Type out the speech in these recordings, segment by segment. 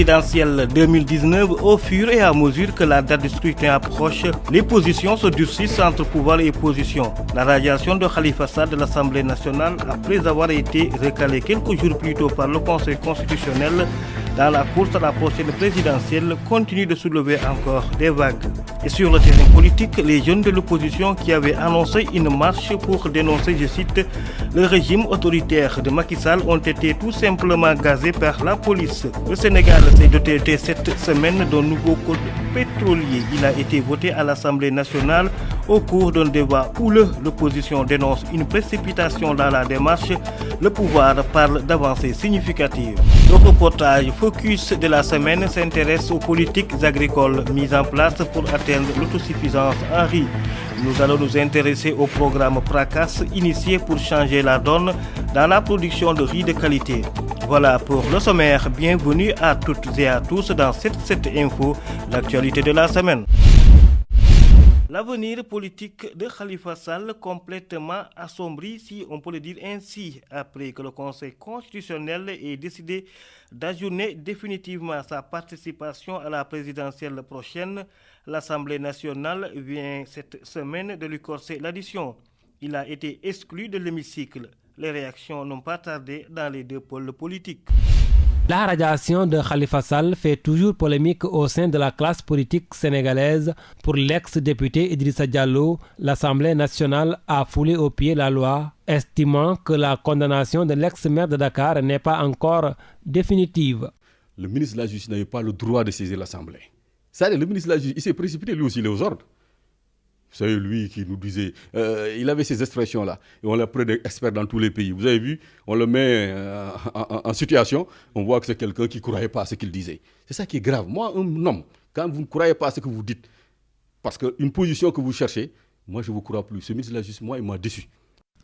présidentielle 2019, au fur et à mesure que la date du scrutin approche, les positions se durcissent entre pouvoir et opposition. La radiation de Khalifa Sall de l'Assemblée nationale, après avoir été recalée quelques jours plus tôt par le Conseil constitutionnel dans la course à la prochaine présidentielle, continue de soulever encore des vagues. Et sur le terrain politique, les jeunes de l'opposition qui avaient annoncé une marche pour dénoncer, je cite, le régime autoritaire de Macky Sall ont été tout simplement gazés par la police. Le Sénégal s'est doté cette semaine d'un nouveau code pétrolier. Il a été voté à l'Assemblée nationale au cours d'un débat où l'opposition dénonce une précipitation dans la démarche. Le pouvoir parle d'avancées significatives. Le reportage Focus de la semaine s'intéresse aux politiques agricoles mises en place pour atteindre l'autosuffisance en riz. Nous allons nous intéresser au programme PRACAS initié pour changer la donne dans la production de riz de qualité. Voilà pour le sommaire. Bienvenue à toutes et à tous dans cette info, l'actualité de la semaine. L'avenir politique de Khalifa Sall complètement assombri, si on peut le dire ainsi, après que le Conseil constitutionnel ait décidé d'ajourner définitivement sa participation à la présidentielle prochaine. L'Assemblée nationale vient cette semaine de lui corser l'addition. Il a été exclu de l'hémicycle. Les réactions n'ont pas tardé dans les deux pôles politiques. La radiation de Khalifa Sall fait toujours polémique au sein de la classe politique sénégalaise. Pour l'ex-député Idrissa Diallo, l'Assemblée nationale a foulé aux pieds la loi, estimant que la condamnation de l'ex-maire de Dakar n'est pas encore définitive. Le ministre de la Justice n'avait pas le droit de saisir l'Assemblée. C'est-à-dire, le ministre de la Justice, il s'est précipité, lui aussi, il est aux ordres. Vous savez, lui qui nous disait, il avait ces expressions-là, et on l'a pris d'expert dans tous les pays. Vous avez vu, on le met en situation, on voit que c'est quelqu'un qui ne croyait pas à ce qu'il disait. C'est ça qui est grave. Moi, un homme, quand vous ne croyez pas à ce que vous dites, parce qu'une position que vous cherchez, moi je ne vous crois plus. Ce ministre de la Justice, moi, il m'a déçu.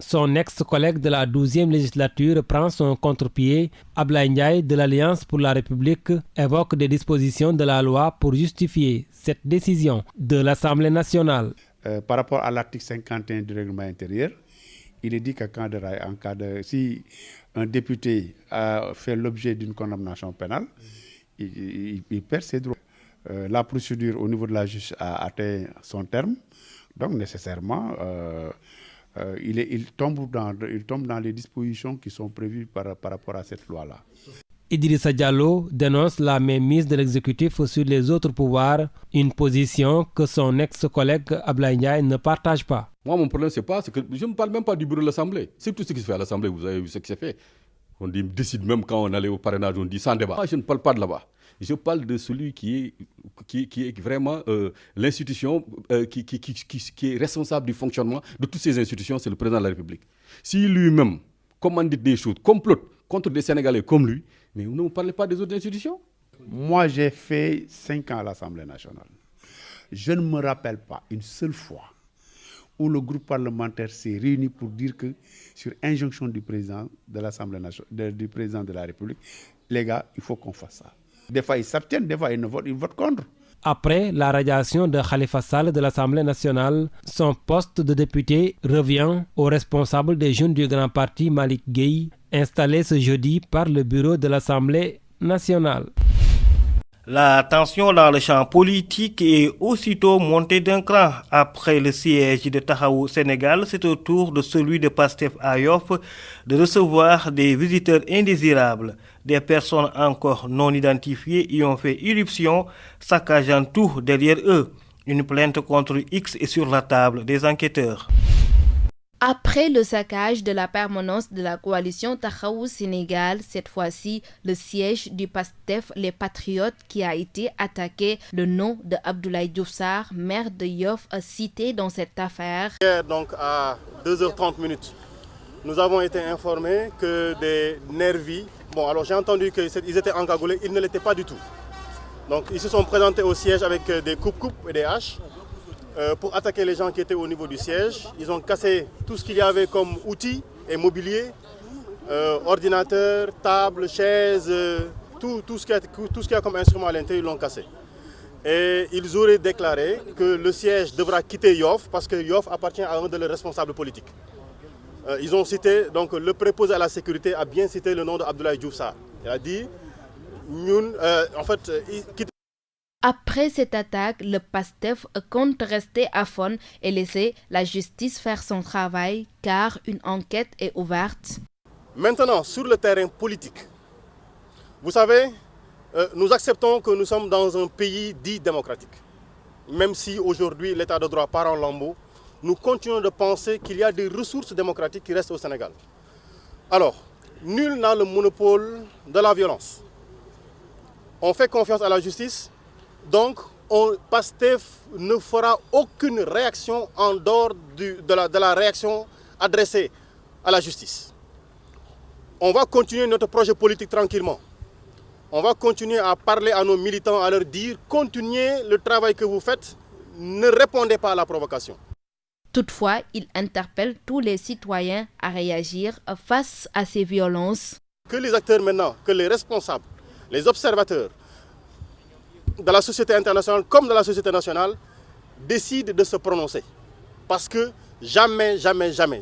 Son ex-collègue de la 12e législature prend son contre-pied. Abdoulaye Ndiaye de l'Alliance pour la République évoque des dispositions de la loi pour justifier cette décision de l'Assemblée nationale. Par rapport à l'article 51 du règlement intérieur, il est dit si un député a fait l'objet d'une condamnation pénale, il perd ses droits. La procédure au niveau de la justice a atteint son terme, donc nécessairement il tombe dans les dispositions qui sont prévues par rapport à cette loi-là. Idrissa Diallo dénonce la mainmise de l'exécutif sur les autres pouvoirs, une position que son ex-collègue Abdoulaye Ndiaye ne partage pas. Moi, mon problème, c'est que je ne parle même pas du bureau de l'Assemblée. C'est tout ce qui se fait à l'Assemblée, vous avez vu ce qui s'est fait. On décide même quand on allait au parrainage, on dit sans débat. Moi, je ne parle pas de là-bas. Je parle de celui qui est vraiment l'institution qui est responsable du fonctionnement de toutes ces institutions, c'est le président de la République. Si lui-même commandite des choses, complote contre des Sénégalais comme lui, mais vous ne parlez pas des autres institutions? Moi, j'ai fait 5 ans à l'Assemblée nationale. Je ne me rappelle pas une seule fois où le groupe parlementaire s'est réuni pour dire que, sur injonction du président de l'Assemblée nationale, du président de la République, les gars, il faut qu'on fasse ça. Des fois, ils s'abstiennent, des fois, ils votent contre. Après la radiation de Khalifa Sall de l'Assemblée nationale, son poste de député revient au responsable des jeunes du Grand Parti Malick Gueye, installé ce jeudi par le bureau de l'Assemblée nationale. La tension dans le champ politique est aussitôt montée d'un cran. Après le siège de Taxawu Sénégal, c'est au tour de celui de Pastef à Yoff de recevoir des visiteurs indésirables. Des personnes encore non identifiées y ont fait irruption, saccageant tout derrière eux. Une plainte contre X est sur la table des enquêteurs. Après le saccage de la permanence de la coalition Taxawu Sénégal, cette fois-ci le siège du PASTEF Les Patriotes qui a été attaqué, le nom de Abdoulaye Diouf Sarr, maire de Yoff, cité dans cette affaire. Hier, donc à 2h30, nous avons été informés que des nervis, alors j'ai entendu qu'ils étaient encagoulés, ils ne l'étaient pas du tout. Donc ils se sont présentés au siège avec des coupes-coupes et des haches. Pour attaquer les gens qui étaient au niveau du siège. Ils ont cassé tout ce qu'il y avait comme outils et mobilier, ordinateurs, tables, chaises, tout ce qu'il y a comme instrument à l'intérieur, ils l'ont cassé. Et ils auraient déclaré que le siège devra quitter Yoff parce que Yoff appartient à un de leurs responsables politiques. Ils ont cité, donc le préposé à la sécurité a bien cité le nom d'Abdoulaye Diouf Sarr. Il a dit Après cette attaque, le PASTEF compte rester à fond et laisser la justice faire son travail car une enquête est ouverte. Maintenant, sur le terrain politique, vous savez, nous acceptons que nous sommes dans un pays dit démocratique. Même si aujourd'hui l'état de droit part en lambeaux, nous continuons de penser qu'il y a des ressources démocratiques qui restent au Sénégal. Alors, nul n'a le monopole de la violence. On fait confiance à la justice, donc PASTEF ne fera aucune réaction en dehors de la réaction adressée à la justice. On va continuer notre projet politique tranquillement. On va continuer à parler à nos militants, à leur dire « Continuez le travail que vous faites, ne répondez pas à la provocation ». Toutefois, il interpelle tous les citoyens à réagir face à ces violences. Que les acteurs maintenant, que les responsables, les observateurs de la société internationale comme de la société nationale décident de se prononcer. Parce que jamais,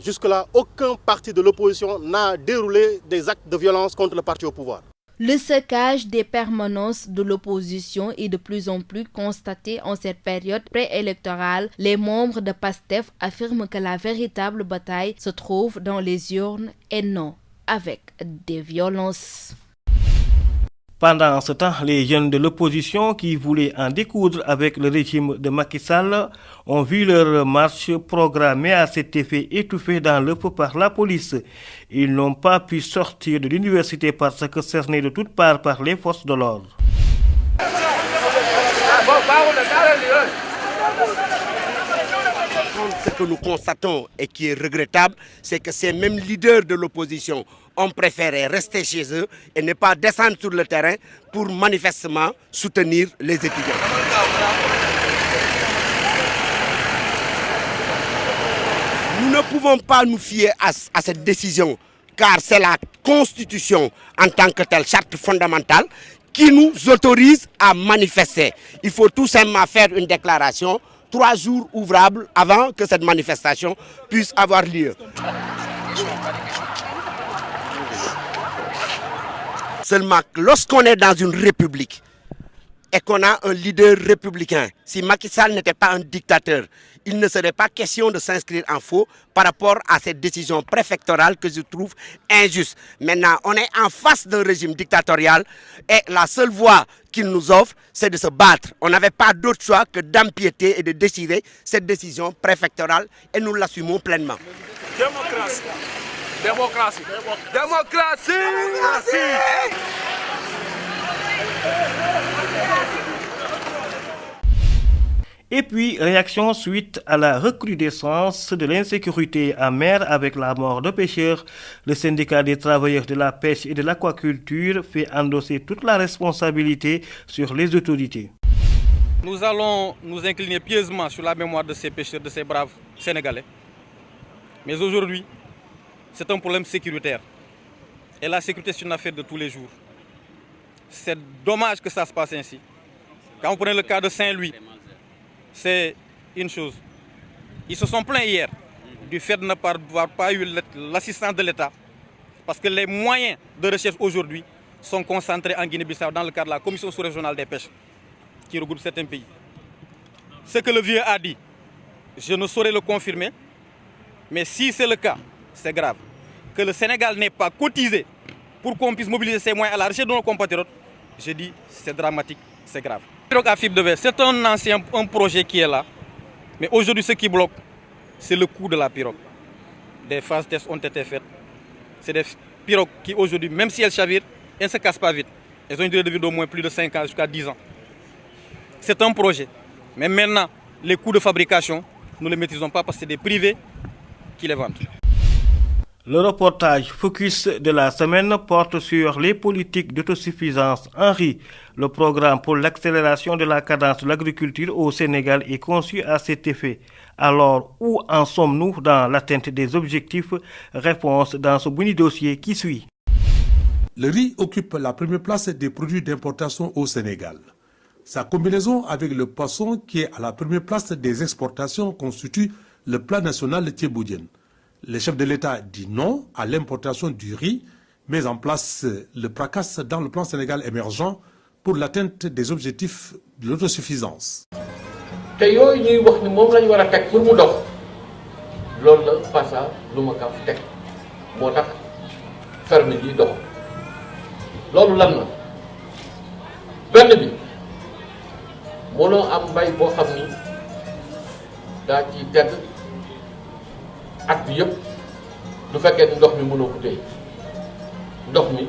jusque-là, aucun parti de l'opposition n'a déroulé des actes de violence contre le parti au pouvoir. Le saccage des permanences de l'opposition est de plus en plus constaté en cette période préélectorale. Les membres de PASTEF affirment que la véritable bataille se trouve dans les urnes et non avec des violences. Pendant ce temps, les jeunes de l'opposition qui voulaient en découdre avec le régime de Macky Sall ont vu leur marche programmée à cet effet étouffée dans l'œuf par la police. Ils n'ont pas pu sortir de l'université parce que cernés de toutes parts par les forces de l'ordre. Ce que nous constatons et qui est regrettable, c'est que ces mêmes leaders de l'opposition ont préféré rester chez eux et ne pas descendre sur le terrain pour manifestement soutenir les étudiants. Nous ne pouvons pas nous fier à cette décision car c'est la Constitution en tant que telle, charte fondamentale, qui nous autorise à manifester. Il faut tout simplement faire une déclaration 3 jours ouvrables avant que cette manifestation puisse avoir lieu. Seulement, lorsqu'on est dans une république et qu'on a un leader républicain, si Macky Sall n'était pas un dictateur, il ne serait pas question de s'inscrire en faux par rapport à cette décision préfectorale que je trouve injuste. Maintenant, on est en face d'un régime dictatorial et la seule voie qu'il nous offre, c'est de se battre. On n'avait pas d'autre choix que d'empiéter et de décider cette décision préfectorale et nous l'assumons pleinement. Démocratie. Démocratie. Démocratie. Démocratie. Et puis, réaction suite à la recrudescence de l'insécurité en mer avec la mort de pêcheurs, le syndicat des travailleurs de la pêche et de l'aquaculture fait endosser toute la responsabilité sur les autorités. Nous allons nous incliner pieusement sur la mémoire de ces pêcheurs, de ces braves Sénégalais. Mais aujourd'hui, c'est un problème sécuritaire. Et la sécurité, c'est une affaire de tous les jours. C'est dommage que ça se passe ainsi. Quand vous prenez le cas de Saint-Louis, c'est une chose. Ils se sont plaints hier du fait de n'avoir pas eu l'assistance de l'État. Parce que les moyens de recherche aujourd'hui sont concentrés en Guinée-Bissau dans le cadre de la Commission sous-régionale des pêches qui regroupe certains pays. Ce que le vieux a dit, je ne saurais le confirmer, mais si c'est le cas, c'est grave. Que le Sénégal n'ait pas cotisé pour qu'on puisse mobiliser ses moyens à la recherche de nos compatriotes, je dis c'est dramatique, c'est grave. Pirogue à fibre de verre, c'est un projet qui est là, mais aujourd'hui ce qui bloque, c'est le coût de la pirogue. Des phases tests ont été faites. C'est des pirogues qui aujourd'hui, même si elles chavirent, elles ne se cassent pas vite. Elles ont une durée de vie d'au moins plus de 5 ans jusqu'à 10 ans. C'est un projet, mais maintenant, les coûts de fabrication, nous ne les maîtrisons pas parce que c'est des privés qui les vendent. Le reportage Focus de la semaine porte sur les politiques d'autosuffisance en riz. Le programme pour l'accélération de la cadence de l'agriculture au Sénégal est conçu à cet effet. Alors, où en sommes-nous dans l'atteinte des objectifs? Réponse dans ce boni dossier qui suit. Le riz occupe la première place des produits d'importation au Sénégal. Sa combinaison avec le poisson, qui est à la première place des exportations, constitue le plan national de Thieboudienne. Le chef de l'État dit non à l'importation du riz, met en place le PRACAS dans le plan Sénégal émergent pour l'atteinte des objectifs de l'autosuffisance. te yooyu ñuy wax ni moom lañu war a teg pour mu dox loolu la Passa Lumacaf teg moo tax ferme yi dox loolu lan la benn bi mënoo am mbay boo xam ni daa ciy tedd at bi yëpp du fekkee ni ndox mi mënoo ko téye ndox mi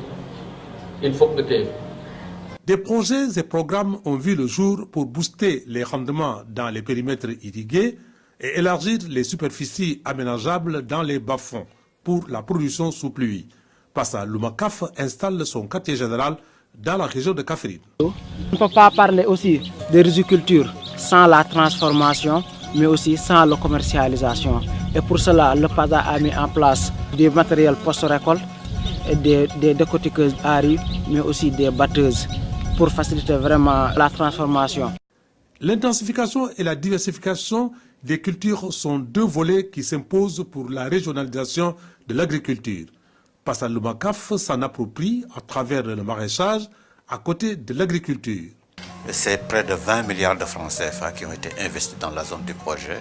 il faut que nga téye. Des projets et programmes ont vu le jour pour booster les rendements dans les périmètres irrigués et élargir les superficies aménageables dans les bas-fonds pour la production sous pluie. Passa Lumacaf installe son quartier général dans la région de Kaffrine. On ne peut pas parler aussi de riziculture sans la transformation, mais aussi sans la commercialisation. Et pour cela, le PASA a mis en place des matériels post-récolte, des décortiqueuses à riz, mais aussi des batteuses pour faciliter vraiment la transformation. L'intensification et la diversification des cultures sont deux volets qui s'imposent pour la régionalisation de l'agriculture. Passa Lumacaf s'en approprie à travers le maraîchage à côté de l'agriculture. C'est près de 20 milliards de francs CFA qui ont été investis dans la zone du projet.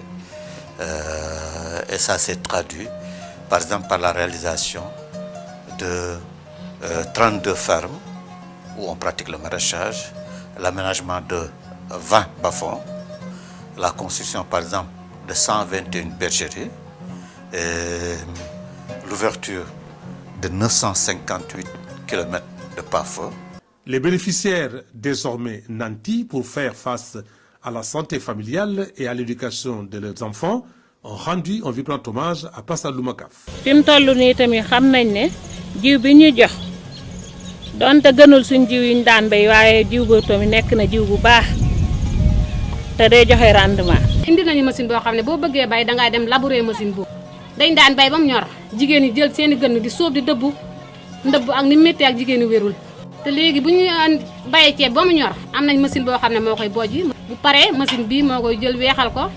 Et ça s'est traduit, par exemple, par la réalisation de 32 fermes où on pratique le maraîchage, l'aménagement de 20 bas-fonds, la construction, par exemple, de 121 bergeries, et l'ouverture de 958 km de pare-feu. Les bénéficiaires désormais nantis pour faire face à la santé familiale et à l'éducation de leurs enfants ont rendu un vibrant hommage à Passa Lumacaf. Fi mu toll nii tamit xam nañ ne jiw bi ñu jox donte gënul suñ jiw yi ñu daan béy waaye jiw boobu tamit nekk na jiw bu baax te day joxe rendement. indi nañu machine boo xam ne boo bëggee bay dangay dem labourer machine boobu dañ daan bay ba mu ñor jigéen ñi jël seeni gën di sóob di dëbbu ndëbb ak ni métti ak jigéen ñi wérul te léegi bu ñu bayee ceeb ba mu ñor am nañ machine boo xam ne moo koy bojj bu paree machine bii moo koy jël weexal ko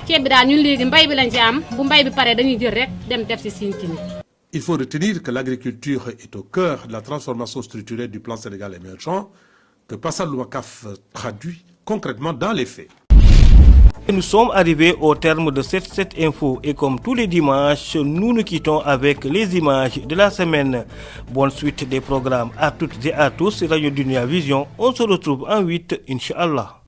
ceeb bi daal ñun léegi mbay bi lañ ci am bu mbay bi paree dañuy jël rek dem def ci siin ci ni. Il faut retenir que l'agriculture est au cœur de la transformation structurelle du plan Sénégal émergent que Passa Lumacaf traduit concrètement dans les faits. Nous sommes arrivés au terme de cette info et comme tous les dimanches, nous nous quittons avec les images de la semaine. Bonne suite des programmes à toutes et à tous. Radio Dunia Vision, on se retrouve en 8, Inch'Allah.